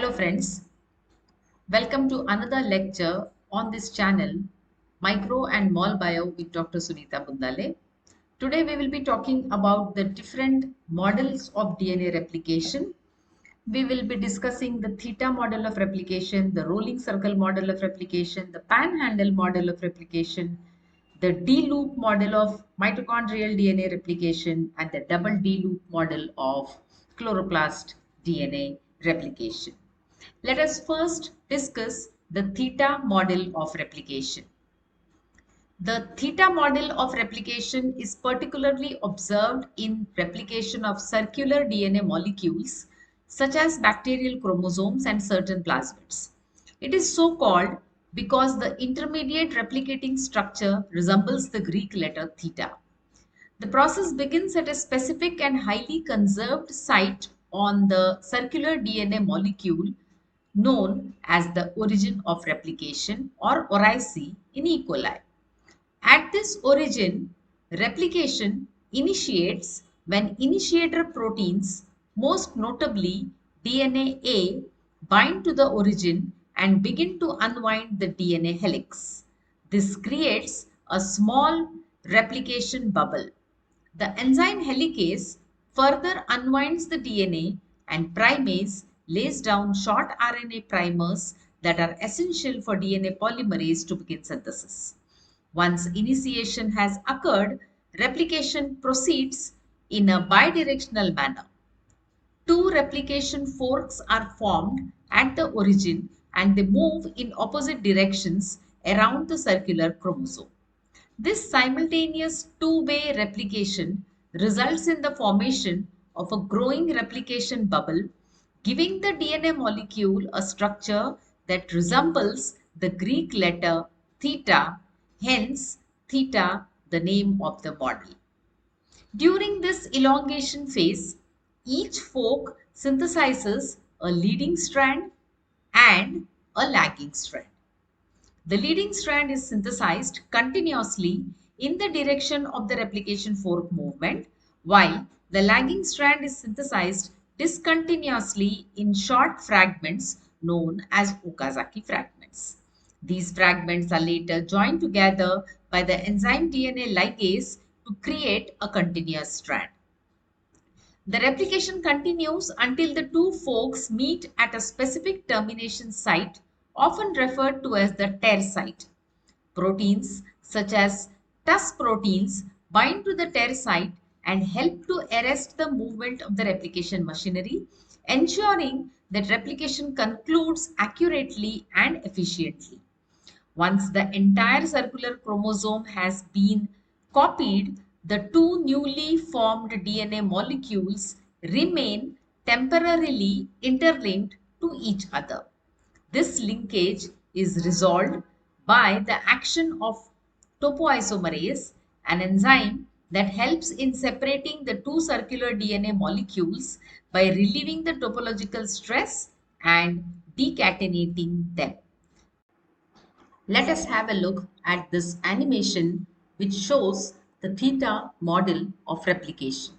Hello friends, welcome to another lecture on this channel, Micro and Mol Bio with Dr. Sunita Bundale. Today we will be talking about the different models of DNA replication. We will be discussing the Theta model of replication, the rolling circle model of replication, the Panhandle model of replication, the D-loop model of mitochondrial DNA replication, and the double D-loop model of chloroplast DNA replication. Let us first discuss the theta model of replication. The theta model of replication is particularly observed in replication of circular DNA molecules such as bacterial chromosomes and certain plasmids. It is so called because the intermediate replicating structure resembles the Greek letter theta. The process begins at a specific and highly conserved site on the circular DNA molecule known as the origin of replication or orice in E. coli. At this origin, replication initiates when initiator proteins, most notably DNA-A, bind to the origin and begin to unwind the DNA helix. This creates a small replication bubble. The enzyme helicase further unwinds the DNA and primase lays down short RNA primers that are essential for DNA polymerase to begin synthesis. Once initiation has occurred, replication proceeds in a bidirectional manner. Two replication forks are formed at the origin and they move in opposite directions around the circular chromosome. This simultaneous two-way replication results in the formation of a growing replication bubble, giving the DNA molecule a structure that resembles the Greek letter theta, hence theta, the name of the model. During this elongation phase, each fork synthesizes a leading strand and a lagging strand. The leading strand is synthesized continuously in the direction of the replication fork movement, while the lagging strand is synthesized discontinuously in short fragments known as Okazaki fragments. These fragments are later joined together by the enzyme DNA ligase to create a continuous strand. The replication continues until the two forks meet at a specific termination site, often referred to as the tear site. Proteins such as TUS proteins bind to the tear site and help to arrest the movement of the replication machinery, ensuring that replication concludes accurately and efficiently. Once the entire circular chromosome has been copied, the two newly formed DNA molecules remain temporarily interlinked to each other. This linkage is resolved by the action of topoisomerase, an enzyme that helps in separating the two circular DNA molecules by relieving the topological stress and decatenating them. Let us have a look at this animation which shows the theta model of replication.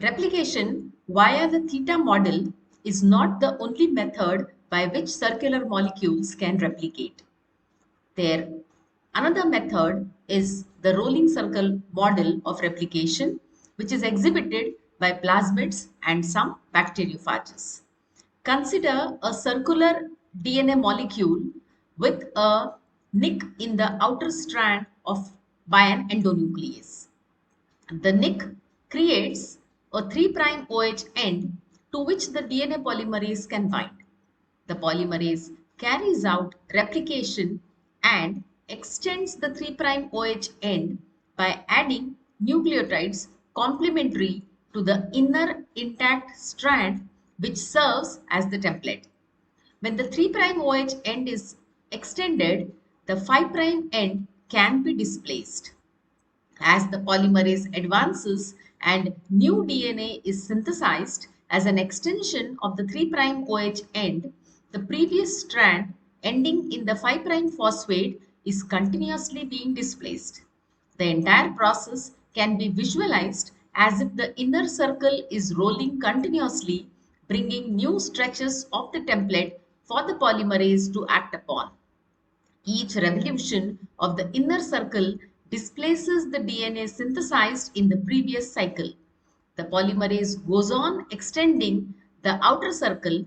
Replication via the theta model is not the only method by which circular molecules can replicate. Another method is the rolling circle model of replication, which is exhibited by plasmids and some bacteriophages. Consider a circular DNA molecule with a nick in the outer strand by an endonuclease. The nick creates a 3' OH end to which the DNA polymerase can bind. The polymerase carries out replication and extends the 3' OH end by adding nucleotides complementary to the inner intact strand which serves as the template. When the 3' OH end is extended, the 5' end can be displaced. As the polymerase advances and new DNA is synthesized as an extension of the 3' OH end, the previous strand ending in the 5' phosphate is continuously being displaced. The entire process can be visualized as if the inner circle is rolling continuously, bringing new stretches of the template for the polymerase to act upon. Each revolution of the inner circle displaces the DNA synthesized in the previous cycle. The polymerase goes on extending the outer circle.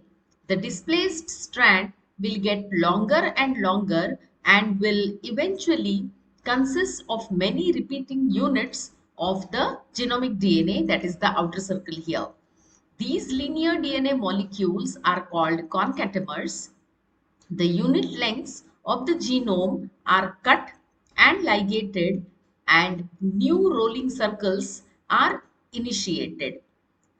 The displaced strand will get longer and longer and will eventually consist of many repeating units of the genomic DNA, that is the outer circle here. These linear DNA molecules are called concatemers. The unit lengths of the genome are cut and ligated, and new rolling circles are initiated.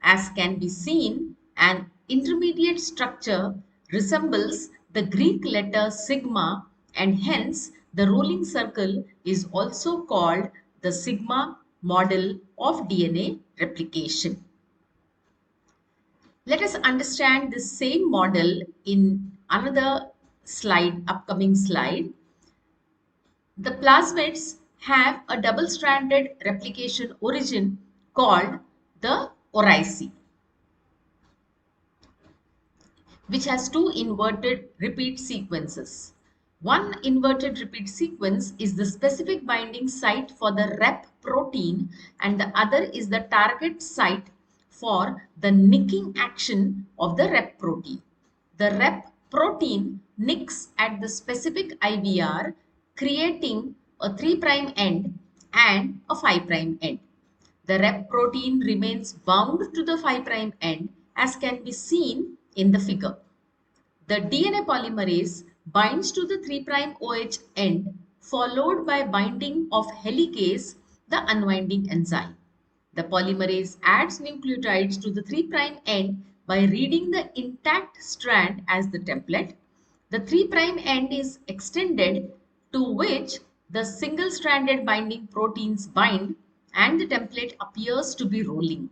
As can be seen, an intermediate structure resembles the Greek letter sigma, and hence the rolling circle is also called the sigma model of DNA replication. Let us understand the same model in another slide, upcoming slide. The plasmids have a double-stranded replication origin called the orice, which has two inverted repeat sequences. One inverted repeat sequence is the specific binding site for the rep protein, and the other is the target site for the nicking action of the rep protein. The rep protein nicks at the specific IVR, creating a 3' end and a 5' end. The rep protein remains bound to the 5' end, as can be seen in the figure. The DNA polymerase binds to the 3' OH end, followed by binding of helicase, the unwinding enzyme. The polymerase adds nucleotides to the 3' end by reading the intact strand as the template. The 3' end is extended, to which the single-stranded binding proteins bind, and the template appears to be rolling.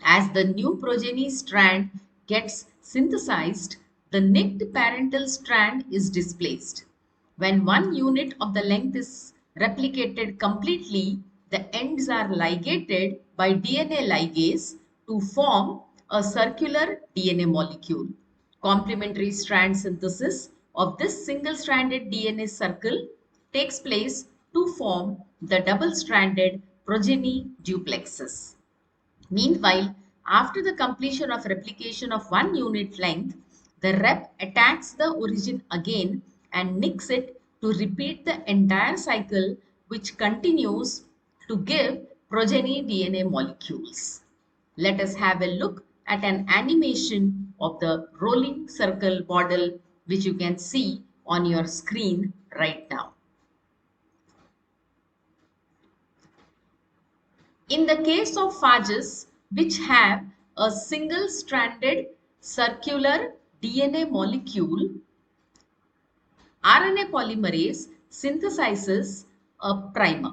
As the new progeny strand gets synthesized, the nicked parental strand is displaced. When one unit of the length is replicated completely, the ends are ligated by DNA ligase to form a circular DNA molecule. Complementary strand synthesis of this single-stranded DNA circle takes place to form the double-stranded progeny duplexes. Meanwhile, after the completion of replication of one unit length, the rep attacks the origin again and nicks it to repeat the entire cycle, which continues to give progeny DNA molecules. Let us have a look at an animation of the rolling circle model, which you can see on your screen right now. In the case of phages, which have a single-stranded circular DNA molecule, RNA polymerase synthesizes a primer.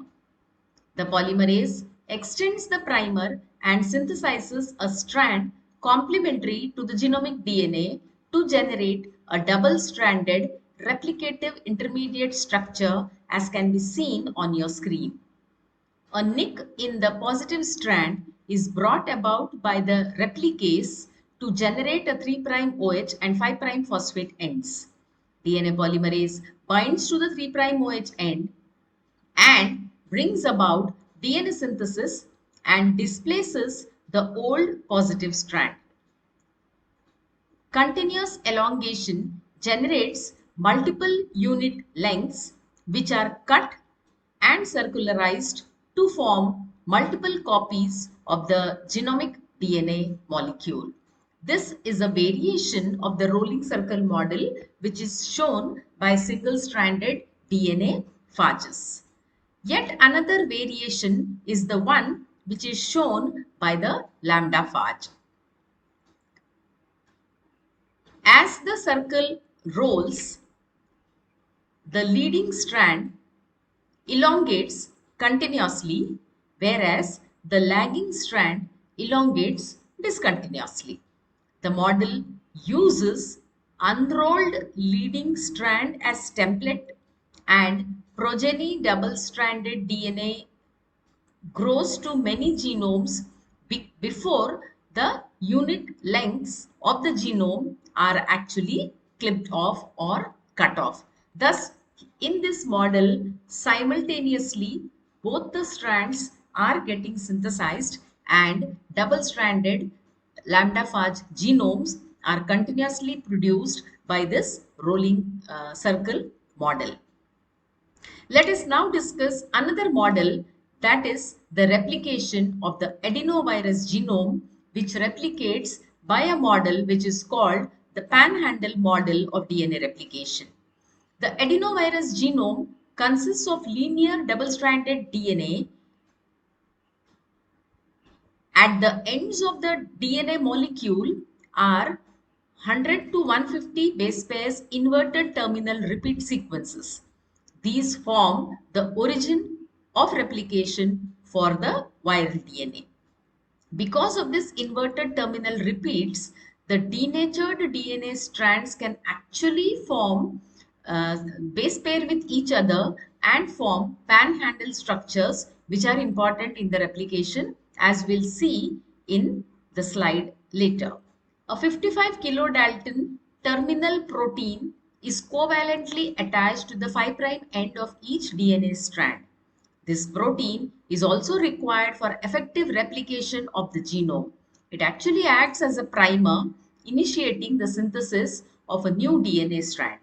The polymerase extends the primer and synthesizes a strand complementary to the genomic DNA to generate a double-stranded replicative intermediate structure, as can be seen on your screen. A nick in the positive strand is brought about by the replicase to generate a 3' OH and 5' phosphate ends. DNA polymerase binds to the 3' OH end and brings about DNA synthesis and displaces the old positive strand. Continuous elongation generates multiple unit lengths, which are cut and circularized to form multiple copies of the genomic DNA molecule. This is a variation of the rolling circle model, which is shown by single-stranded DNA phages. Yet another variation is the one which is shown by the lambda phage. As the circle rolls, the leading strand elongates continuously, whereas the lagging strand elongates discontinuously. The model uses unrolled leading strand as template and progeny double-stranded DNA grows to many genomes before the unit lengths of the genome are actually clipped off or cut off. Thus, in this model, simultaneously, both the strands are getting synthesized and double-stranded lambda phage genomes are continuously produced by this rolling circle model. Let us now discuss another model, that is the replication of the adenovirus genome, which replicates by a model which is called the Panhandle model of DNA replication. The adenovirus genome consists of linear double-stranded DNA. At the ends of the DNA molecule are 100 to 150 base pairs inverted terminal repeat sequences. These form the origin of replication for the viral DNA. Because of this inverted terminal repeats, the denatured DNA strands can actually form base pair with each other and form panhandle structures, which are important in the replication, as we'll see in the slide later. A 55 kilodalton terminal protein is covalently attached to the 5' end of each DNA strand. This protein is also required for effective replication of the genome. It actually acts as a primer, initiating the synthesis of a new DNA strand.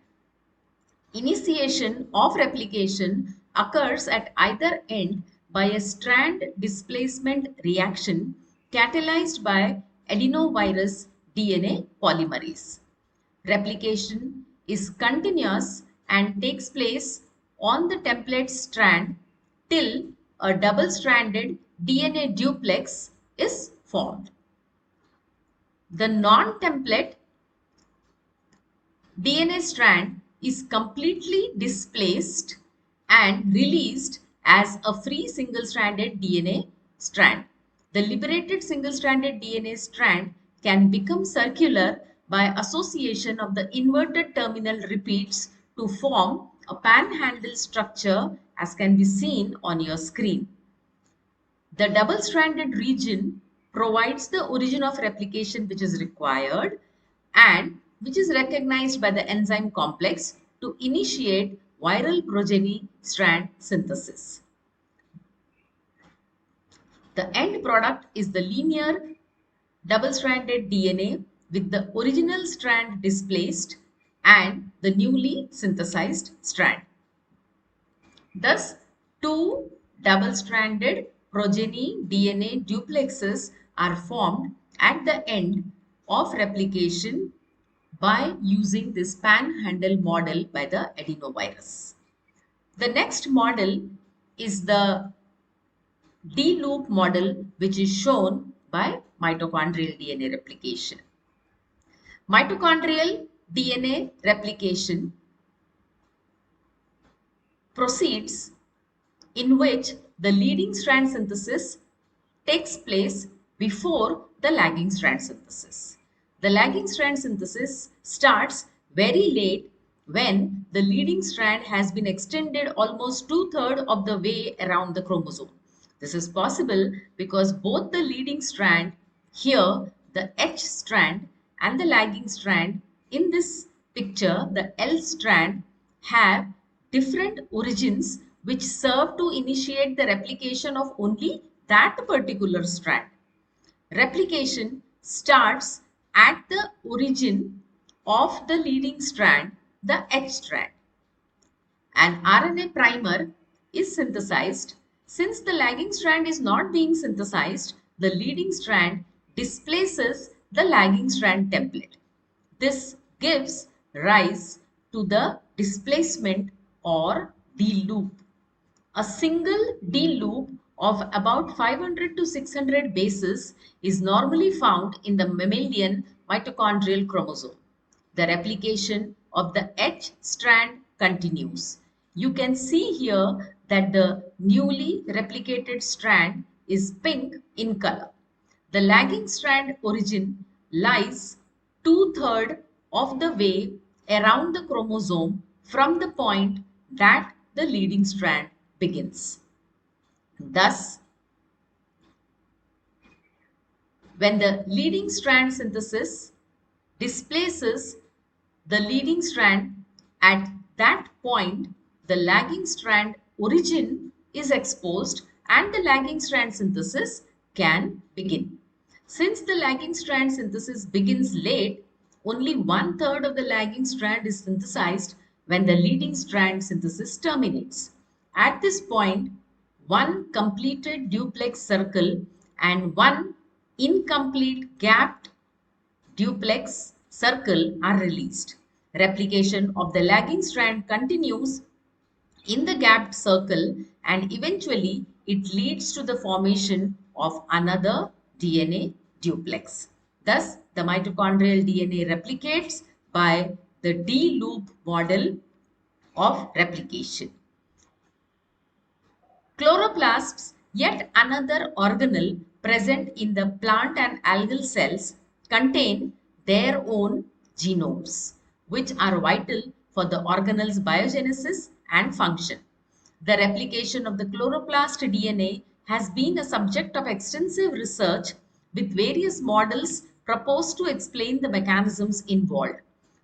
Initiation of replication occurs at either end by a strand displacement reaction catalyzed by adenovirus DNA polymerase. Replication is continuous and takes place on the template strand till a double-stranded DNA duplex is formed. The non-template DNA strand is completely displaced and released as a free single-stranded DNA strand. The liberated single-stranded DNA strand can become circular by association of the inverted terminal repeats to form a panhandle structure, as can be seen on your screen. The double-stranded region provides the origin of replication which is required and which is recognized by the enzyme complex to initiate viral progeny strand synthesis. The end product is the linear double-stranded DNA with the original strand displaced and the newly synthesized strand. Thus, two double-stranded progeny DNA duplexes are formed at the end of replication by using this panhandle model by the adenovirus. The next model is the D-loop model, which is shown by mitochondrial DNA replication. Mitochondrial DNA replication proceeds in which the leading strand synthesis takes place before the lagging strand synthesis. The lagging strand synthesis starts very late when the leading strand has been extended almost two-thirds of the way around the chromosome. This is possible because both the leading strand here, the H strand, and the lagging strand in this picture, the L strand, have different origins which serve to initiate the replication of only that particular strand. Replication starts at the origin of the leading strand, the H strand. An RNA primer is synthesized. Since the lagging strand is not being synthesized, the leading strand displaces the lagging strand template. This gives rise to the displacement or D loop. A single D loop of about 500 to 600 bases is normally found in the mammalian mitochondrial chromosome. The replication of the H strand continues. You can see here that the newly replicated strand is pink in color. The lagging strand origin lies two-thirds of the way around the chromosome from the point that the leading strand begins. Thus, When the leading strand synthesis displaces the leading strand, at that point, the lagging strand origin is exposed and the lagging strand synthesis can begin. Since the lagging strand synthesis begins late, only one third of the lagging strand is synthesized when the leading strand synthesis terminates. At this point, one completed duplex circle and one incomplete gapped duplex circle are released. Replication of the lagging strand continues in the gapped circle and eventually it leads to the formation of another DNA duplex. Thus, the mitochondrial DNA replicates by the D-loop model of replication. Chloroplasts, yet another organelle present in the plant and algal cells, contain their own genomes, which are vital for the organelle's biogenesis and function. The replication of the chloroplast DNA has been a subject of extensive research with various models proposed to explain the mechanisms involved.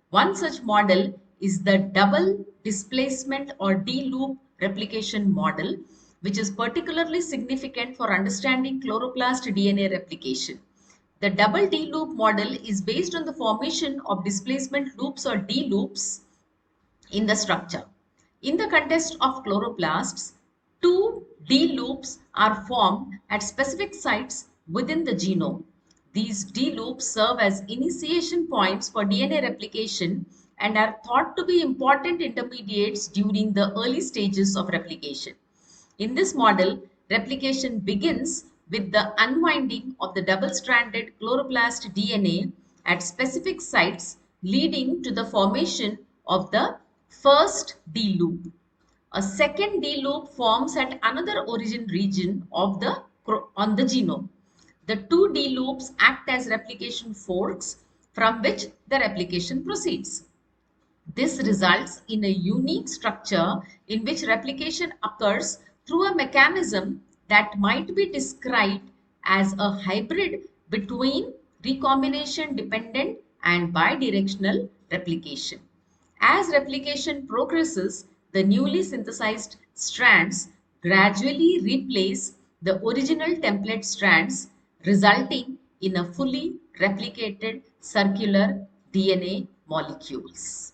One such model is the double displacement or D-loop replication model, which is particularly significant for understanding chloroplast DNA replication. The double D-loop model is based on the formation of displacement loops or D-loops in the structure. In the context of chloroplasts, two D loops are formed at specific sites within the genome. These D loops serve as initiation points for DNA replication and are thought to be important intermediates during the early stages of replication. In this model, replication begins with the unwinding of the double-stranded chloroplast DNA at specific sites, leading to the formation of the first D loop. A second D loop forms at another origin region of on the genome. The two D loops act as replication forks from which the replication proceeds. This results in a unique structure in which replication occurs through a mechanism that might be described as a hybrid between recombination dependent and bidirectional replication. As replication progresses, the newly synthesized strands gradually replace the original template strands, resulting in a fully replicated circular DNA molecules.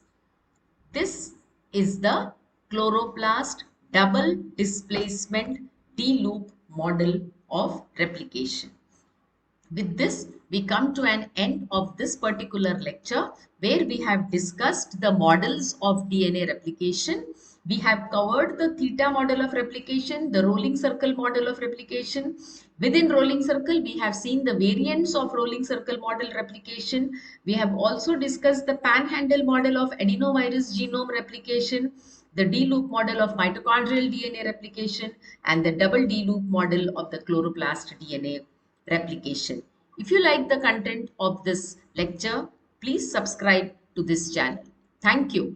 This is the chloroplast double displacement D-loop model of replication. With this, we come to an end of this particular lecture where we have discussed the models of DNA replication. We have covered the theta model of replication, the rolling circle model of replication. Within rolling circle, we have seen the variants of rolling circle model replication. We have also discussed the panhandle model of adenovirus genome replication, the D-loop model of mitochondrial DNA replication, and the double D-loop model of the chloroplast DNA replication. If you like the content of this lecture, please subscribe to this channel. Thank you.